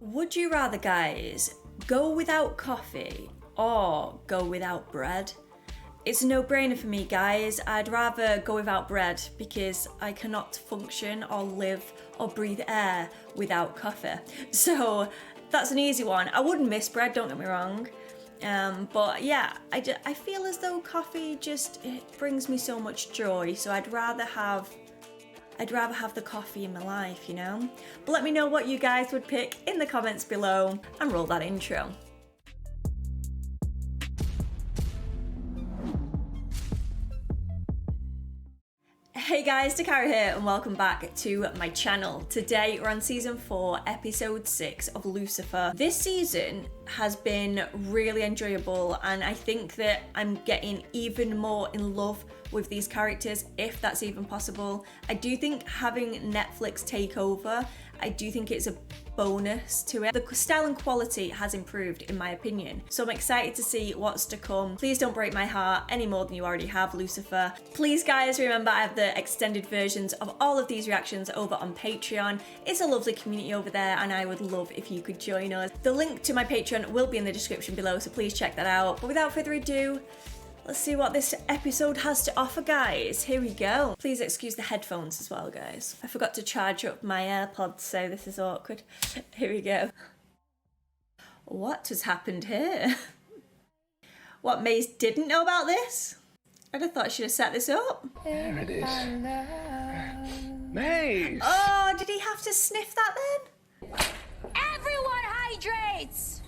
Would you rather, guys, go without coffee or go without bread? It's a no-brainer for me, guys. I'd rather go without bread because I cannot function or live or breathe air without coffee. So that's an easy one. I wouldn't miss bread, don't get me wrong. But yeah, I feel as though coffee it brings me so much joy. So I'd rather have the coffee in my life, you know? But let me know what you guys would pick in the comments below and roll that intro. Hey guys, Dakara here and welcome back to my channel. Today we're on season 4, episode 6 of Lucifer. This season has been really enjoyable and I think that I'm getting even more in love with these characters, if that's even possible. I do think having Netflix take over, I do think it's a bonus to it. The style and quality has improved in my opinion. So I'm excited to see what's to come. Please don't break my heart any more than you already have, Lucifer. Please guys, remember I have the extended versions of all of these reactions over on Patreon. It's a lovely community over there and I would love if you could join us. The link to my Patreon will be in the description below, so please check that out. But without further ado, let's see what this episode has to offer, guys. Here we go. Please excuse the headphones as well, guys. I forgot to charge up my AirPods, so this is awkward. Here we go. What has happened here? What, Maze didn't know about this? I'd have thought she'd have set this up. There it is. Maze! Oh, did he have to sniff that then? Everyone hydrates!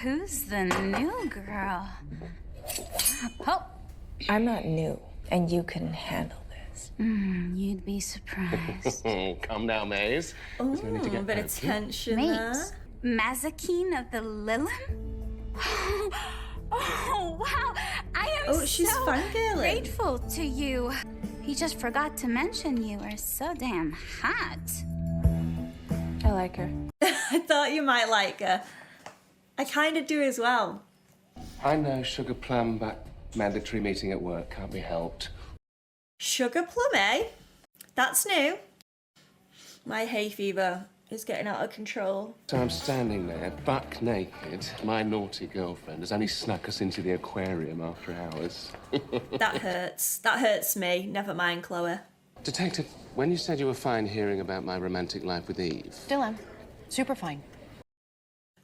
Who's the new girl? Oh. I'm not new, and you can handle this. You'd be surprised. Calm down, Maze. Oh, a bit of tension there. Mazakine of the Lilum? Oh, wow. I am she's so fangirling. grateful to you. He just forgot to mention you are so damn hot. I like her. I thought you might like her. I kind of do as well. I know sugar plum, but mandatory meeting at work can't be helped. Sugar plum, eh? That's new. My hay fever is getting out of control. So I'm standing there, buck naked. My naughty girlfriend has only snuck us into the aquarium after hours. That hurts. That hurts me. Never mind, Chloe. Detective, when you said you were fine hearing about my romantic life with Eve... Still am. Super fine.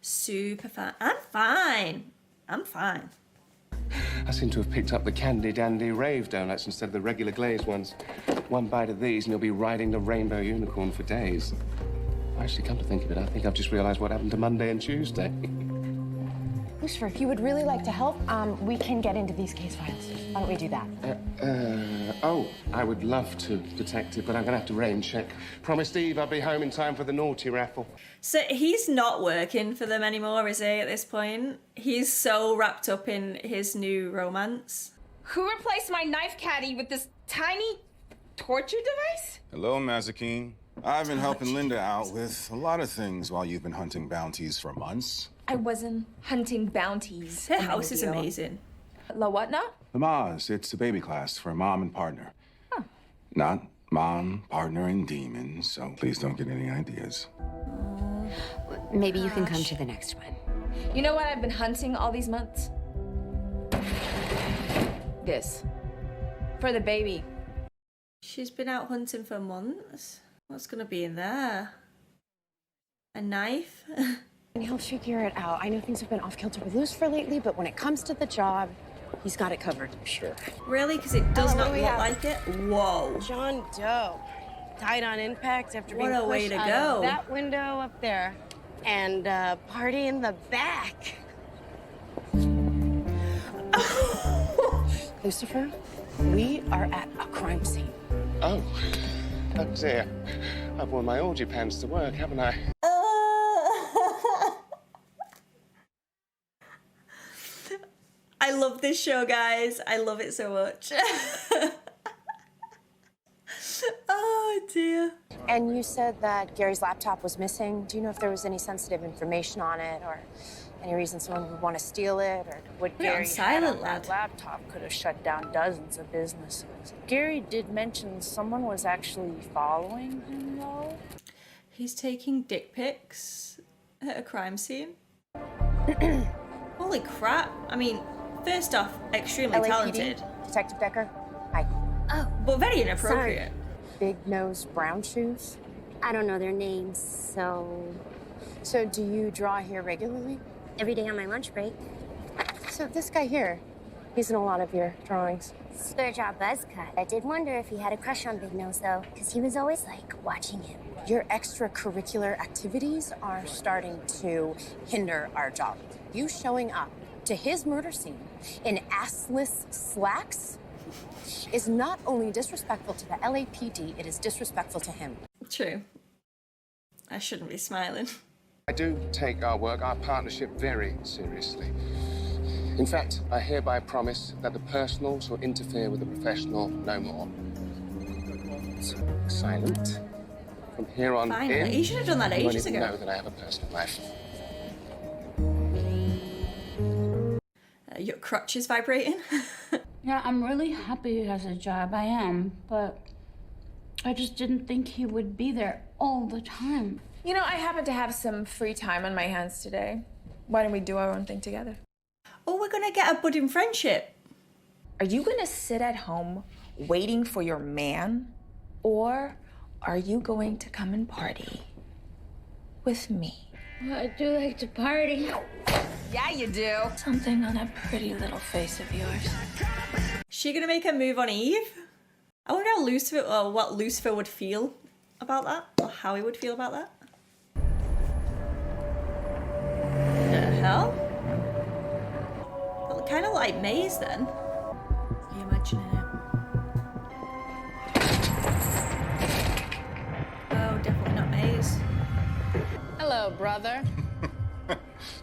Super fine. I'm fine. I'm fine. I seem to have picked up the candy dandy rave donuts instead of the regular glazed ones. One bite of these and you'll be riding the rainbow unicorn for days. Actually, come to think of it, I think I've just realized what happened to Monday and Tuesday. Lucifer, if you would really like to help, we can get into these case files. Why don't we do that? I would love to, Detective, but I'm gonna have to rain check. Promised Eve I'd be home in time for the naughty raffle. So he's not working for them anymore, is he, at this point? He's so wrapped up in his new romance. Who replaced my knife caddy with this tiny torture device? Hello, Mazakine. I've been helping Linda out with a lot of things while you've been hunting bounties for months. I wasn't hunting bounties. Her house is amazing. La what now? The Maz, it's a baby class for mom and partner. Oh. Not mom, partner, and demon, so please don't get any ideas. Maybe you can come to the next one. You know what I've been hunting all these months? This. For the baby. She's been out hunting for months. What's gonna be in there? A knife? And he'll figure it out. I know things have been off-kilter with Lucifer lately, but when it comes to the job, he's got it covered. Sure. Really? Because it does not look like it? Whoa. John Doe died on impact after being What a way pushed to out go. of that window up there, and party in the back. Lucifer, we are at a crime scene. Oh dear. I've worn my orgy pants to work, haven't I? I love this show, guys. I love it so much. Oh, dear. And you said that Gary's laptop was missing. Do you know if there was any sensitive information on it or any reason someone would want to steal it? Or What Yeah, I'm Gary had silent, on that lad. laptop could have shut down dozens of businesses. Gary did mention someone was actually following him, though. He's taking dick pics at a crime scene. Holy crap. I mean, first off, extremely LAPD, talented. Detective Decker. Hi. Oh, But very inappropriate. Big nose, brown shoes. I don't know their names, so So do you draw here regularly? every day on my lunch break. So this guy here, he's in a lot of your drawings. Square jaw buzz cut. I did wonder if he had a crush on Big Nose, though, because he was always, like, watching him. Your extracurricular activities are starting to hinder our job. You showing up to his murder scene in assless slacks is not only disrespectful to the LAPD, it is disrespectful to him. True. I shouldn't be smiling. I do take our work, our partnership, very seriously. In fact, I hereby promise that the personal shall interfere with the professional no more. Silent. From here on Finally. in, You should have done that you won't ages even ago. know that I have a personal life. Your crotch is vibrating. yeah, I'm really happy he has a job. I am, but I just didn't think he would be there all the time. You know, I happen to have some free time on my hands today. Why don't we do our own thing together? Oh, we're gonna get a budding friendship. Are you gonna sit at home waiting for your man? Or are you going to come and party with me? Well, I do like to party. Yeah, you do. Something on that pretty little face of yours. She gonna make a move on Eve? I wonder how Lucifer, or what Lucifer would feel about that, or how he would feel about that. The hell? Well, kind of like Maze then. Are you imagining it? Oh, definitely not Maze. Hello, brother.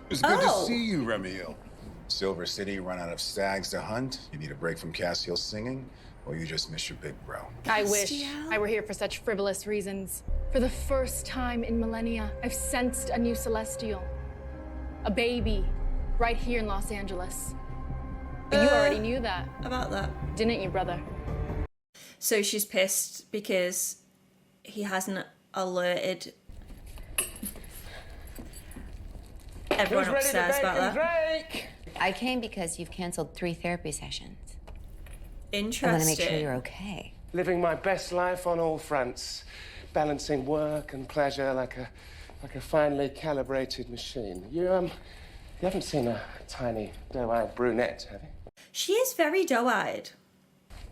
It's good Oh. to see you, Remiel. Silver City run out of stags to hunt? You need a break from Cassiel's singing? Or you just miss your big bro? I wish I were here for such frivolous reasons. For the first time in millennia, I've sensed a new celestial. A baby, right here in Los Angeles. But you already knew that, About that. didn't you, brother? So she's pissed because he hasn't alerted everyone upstairs about that. I came because you've canceled 3 therapy sessions. I Interesting. want to make sure you're okay. Living my best life on all fronts, balancing work and pleasure like a finely calibrated machine. You haven't seen a tiny, doe-eyed brunette, have you? She is very doe-eyed.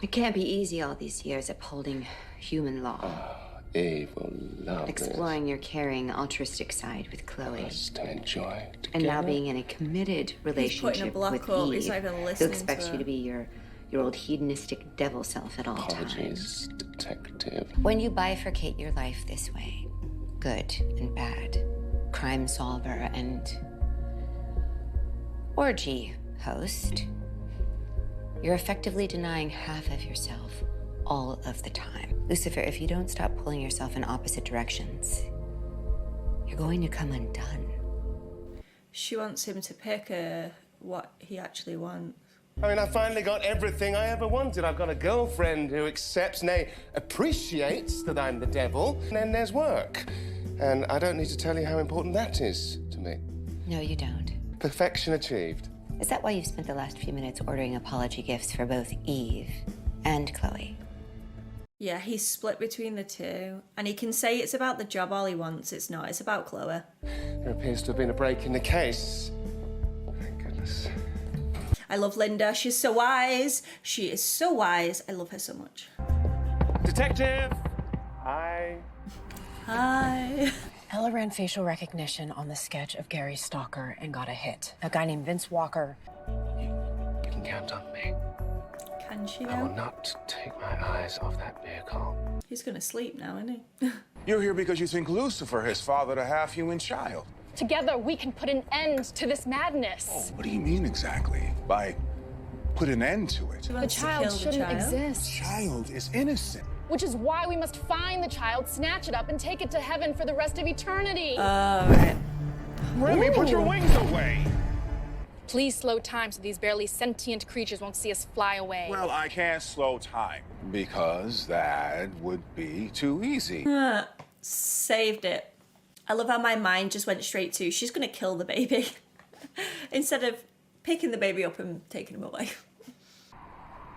It can't be easy all these years upholding human law. Eve will love Exploring your caring, altruistic side with Chloe. this. To enjoy together. And now being in a committed relationship block with up, Eve, he's not even who listening expects to you her. to be your old hedonistic devil self at all Apologies, times. detective. When you bifurcate your life this way, good and bad, crime solver and orgy host, you're effectively denying half of yourself all of the time. Lucifer, if you don't stop pulling yourself in opposite directions, you're going to come undone. She wants him to pick what he actually wants. I mean, I finally got everything I ever wanted. I've got a girlfriend who accepts, nay, appreciates that I'm the devil. And then there's work. And I don't need to tell you how important that is to me. No, you don't. Perfection achieved. Is that why you've spent the last few minutes ordering apology gifts for both Eve and Chloe? Yeah, he's split between the two. And he can say it's about the job all he wants. It's not. It's about Chloe. There appears to have been a break in the case. Thank goodness. I love Linda. She's so wise. She is so wise. I love her so much. Detective! Hi. Hi. Ella ran facial recognition on the sketch of Gary's stalker and got a hit. A guy named Vince Walker. You can count on me. Can she I will now? not take my eyes off that vehicle. He's gonna sleep now, isn't he? You're here because you think Lucifer has fathered a half-human child. Together, we can put an end to this madness. Oh, what do you mean exactly? By put an end to it? She The wants to child kill the shouldn't child. exist. Child is innocent. Which is why we must find the child, snatch it up, and take it to heaven for the rest of eternity. Oh, right. Remy, put your wings away! Please slow time so these barely sentient creatures won't see us fly away. Well, I can't slow time. Because that would be too easy. Saved it. I love how my mind just went straight to, she's going to kill the baby. Instead of picking the baby up and taking him away.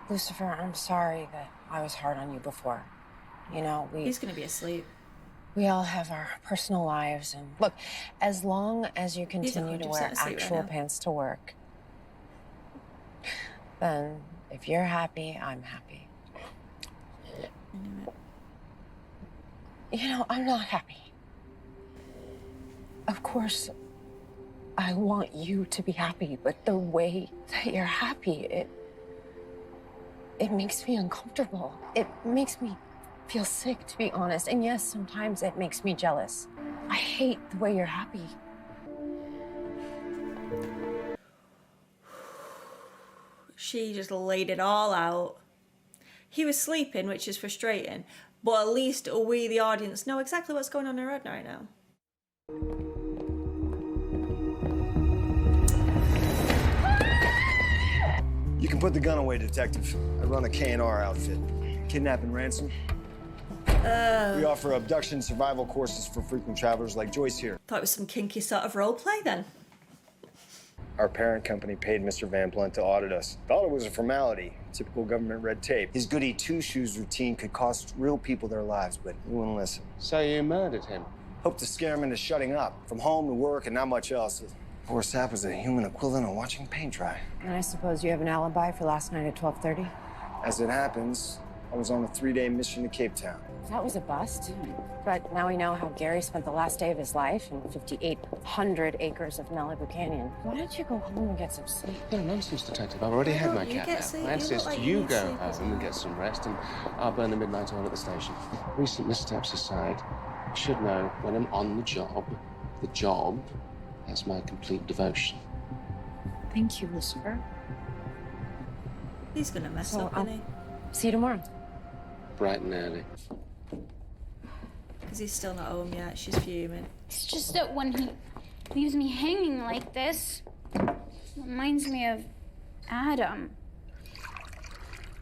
Lucifer, I'm sorry that I was hard on you before. You know, He's going to be asleep. We all have our personal lives, and look, as long as you continue to wear actual pants to work, then if you're happy, I'm happy. You know, I'm not happy. Of course, I want you to be happy, but the way that you're happy, it makes me uncomfortable. It makes me feel sick, to be honest. And yes, sometimes it makes me jealous. I hate the way you're happy. She just laid it all out. He was sleeping, which is frustrating, but at least we, the audience, know exactly what's going on in her head right now. You can put the gun away, Detective. I run a K&R outfit. Kidnap and ransom. We offer abduction survival courses for frequent travelers like Joyce here. Thought it was some kinky sort of role play then. Our parent company paid Mr. Van Blunt to audit us. Thought it was a formality, typical government red tape. His goody two-shoes routine could cost real people their lives, but he wouldn't listen. So you murdered him? Hoped to scare him into shutting up. From home to work and not much else. Poor sap was the human equivalent of watching paint dry. And I suppose you have an alibi for last night at 12:30? As it happens, I was on a 3-day mission to Cape Town. That was a bust. But now we know how Gary spent the last day of his life in 5,800 acres of Malibu Canyon. Why don't you go home and get some sleep? No nonsense, Detective. I've already had my cat now. I insist you go home and get some rest, and I'll burn the midnight oil at the station. Recent missteps aside, I should know when I'm on the job has my complete devotion. Thank you, Lucifer. He's gonna mess up, isn't he? See you tomorrow. Bright and early. Because he's still not home yet. She's fuming. It's just that when he leaves me hanging like this, it reminds me of Adam.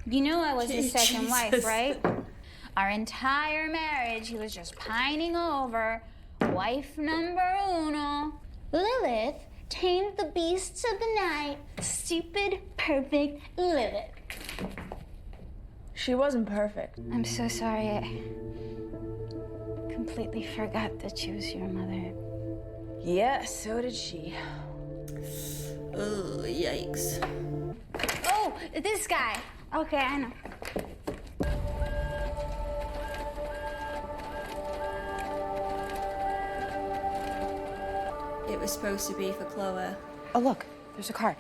You know I was his second wife, right? Our entire marriage, he was just pining over. Wife number uno. Lilith tamed the beasts of the night. Stupid, perfect Lilith. She wasn't perfect. I'm so sorry. I completely forgot that she was your mother. Yeah, so did she. Oh, yikes. Oh, this guy. Okay, I know. It was supposed to be for Chloe. Oh, look, there's a card.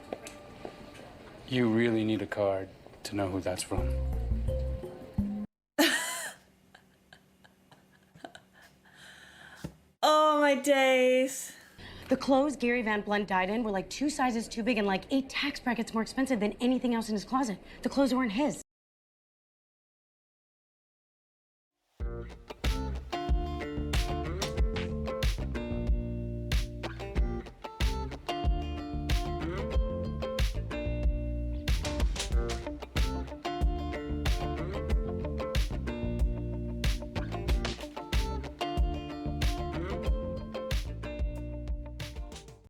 You really need a card to know who that's from. Oh, my days. The clothes Gary Van Blunt died in were like 2 sizes too big and like 8 tax brackets more expensive than anything else in his closet. The clothes weren't his.